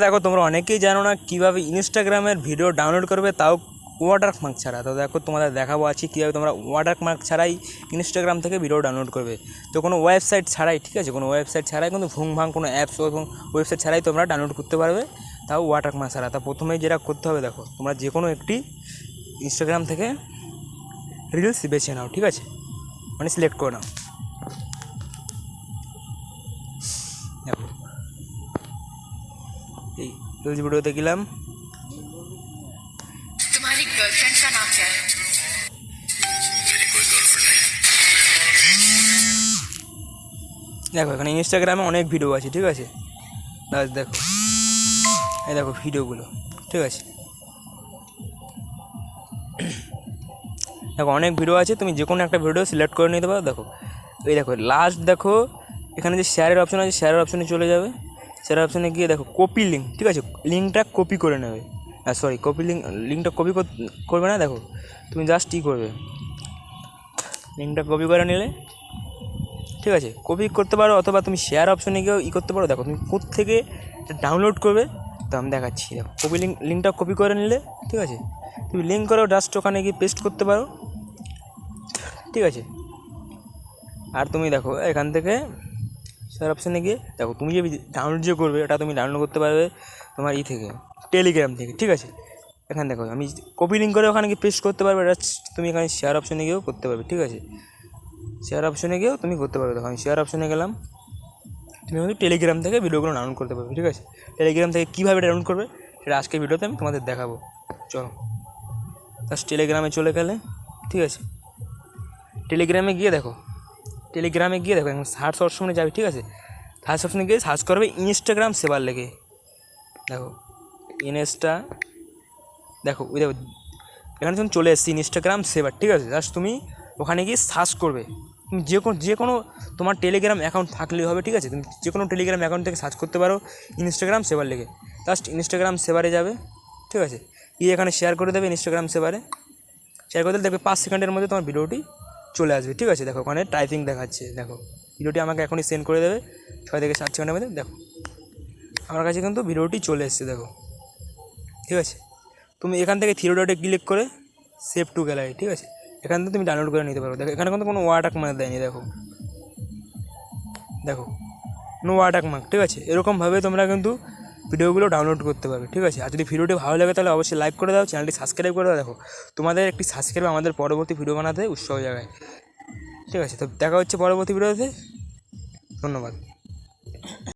দেখো তোমরা অনেকেই জানো না কীভাবে ইনস্টাগ্রামের ভিডিও ডাউনলোড করবে, তাও ওয়াটারমার্ক ছাড়া। তো দেখো তোমাদের দেখাবো আজকে কীভাবে তোমরা ওয়াটারমার্ক ছাড়াই ইনস্টাগ্রাম থেকে ভিডিও ডাউনলোড করবে। তো কোনো ওয়েবসাইট ছাড়াই, ঠিক আছে, কোনো ওয়েবসাইট ছাড়াই কিন্তু ভাং কোনো অ্যাপস এবং ওয়েবসাইট ছাড়াই তোমরা ডাউনলোড করতে পারবে, তাও ওয়াটারমার্ক ছাড়া। তা প্রথমেই যেটা করতে হবে, দেখো তোমরা যে কোনো একটি ইনস্টাগ্রাম থেকে রিলস বেছে নাও, ঠিক আছে, মানে সিলেক্ট করে নাও। দেখো এই রিলস ভিডিওতে গেলাম। तुम्हारी गर्लफ्रेंड का नाम क्या है? मेरी कोई गर्लफ्रेंड नहीं। দেখো এখানে ইনস্টাগ্রামে অনেক ভিডিও আছে, ঠিক আছে, দেখো এই দেখো ভিডিওগুলো, ঠিক আছে, দেখো অনেক ভিডিও আছে, তুমি যে কোনো একটা ভিডিও সিলেক্ট করে নিতে পারো। দেখো এই দেখো লাস্ট, দেখো এখানে যে শেয়ারের অপশন আছে, শেয়ারের অপশনে চলে যাবে। শেয়ারের অপশনে গিয়ে দেখো কপি লিঙ্ক, ঠিক আছে, লিঙ্কটা কপি করে নেবে। লিঙ্কটা কপি করবে না, দেখো তুমি জাস্ট ই করবে, লিঙ্কটা কপি করে নিলে, ঠিক আছে, কপি করতে পারো, অথবা তুমি শেয়ার অপশনে গিয়েও করতে পারো। দেখো তুমি কোত্থেকে ডাউনলোড করবে তো আমি দেখাচ্ছি। দেখো লিঙ্কটা কপি করে নিলে, ঠিক আছে, তুমি লিঙ্ক করেও জাস্ট ওখানে গিয়ে পেস্ট করতে পারো, ঠিক আছে। আর তুমি দেখো এখান থেকে শেয়ার অপশানে গিয়ে দেখো তুমি যে ডাউনলোড যে করবে ওটা তুমি ডাউনলোড করতে পারবে তোমার থেকে, টেলিগ্রাম থেকে, ঠিক আছে। এখানে দেখো আমি কপি লিঙ্ক করে ওখানে গিয়ে পেস্ট করতে পারবে, এটা তুমি এখানে শেয়ার অপশানে গিয়েও করতে পারবে, ঠিক আছে, শেয়ার অপশানে গিয়েও তুমি করতে পারবে। দেখো আমি শেয়ার অপশানে গেলাম, তুমি কিন্তু টেলিগ্রাম থেকে ভিডিওগুলো ডাউনলোড করতে পারবে, ঠিক আছে। টেলিগ্রাম থেকে কীভাবে ডাউনলোড করবে সেটা আজকের ভিডিওতে আমি তোমাদের দেখাবো। চলো জাস্ট টেলিগ্রামে চলে গেলে, ঠিক আছে, টেলিগ্রামে গিয়ে দেখো এখন সার্চ অপশনে যাবে, ঠিক আছে, সার্চ অপশনে গিয়ে সার্চ করবে ইনস্টাগ্রাম সেভার লেগে। দেখো দেখো ওই দেখো এখানে যখন চলে এসেছি ইনস্টাগ্রাম সেভার, ঠিক আছে, জাস্ট তুমি ওখানে গিয়ে সার্চ করবে। তুমি যে কোনো তোমার টেলিগ্রাম অ্যাকাউন্ট থাকলেই হবে, ঠিক আছে, তুমি যে কোনো টেলিগ্রাম অ্যাকাউন্ট থেকে সার্চ করতে পারো ইনস্টাগ্রাম সেভার লেগে। জাস্ট ইনস্টাগ্রাম সেভারে যাবে, ঠিক আছে, গিয়ে এখানে শেয়ার করে দেবে ইনস্টাগ্রাম সেভারে। শেয়ার করে দিলে দেখবে 5 সেকেন্ডের মধ্যে তোমার ভিডিওটি চলে আসবে, ঠিক আছে। দেখো ওখানে টাইপিং দেখাচ্ছে, দেখো ভিডিওটি আমাকে এখনই সেন্ড করে দেবে 6 থেকে 7 সেকেন্ডের মধ্যে। দেখো আমার কাছে কিন্তু ভিডিওটি চলে এসেছে, দেখো, ঠিক আছে। তুমি এখান থেকে থ্রি ডটে ক্লিক করে সেভ টু গ্যালারি, ঠিক আছে, এখান থেকে তুমি ডাউনলোড করে নিতে পারো। দেখো এখানে কিন্তু কোনো ওয়াটারমার্ক দেয়নি, দেখো নো ওয়াটারমার্ক, ঠিক আছে। এরকমভাবে তোমরা কিন্তু ভিডিওগুলো ডাউনলোড করতে পারবে, ঠিক আছে। আর যদি ভিডিওটি ভালো লাগে তাহলে অবশ্যই লাইক করে দাও, চ্যানেলটি সাবস্ক্রাইব করে দাও। দেখো তোমাদের একটি সাবস্ক্রাইব আমাদের পরবর্তী ভিডিও বানাতে উৎসাহ জায়গায়, ঠিক আছে। তো দেখা হচ্ছে পরবর্তী ভিডিওতে, ধন্যবাদ।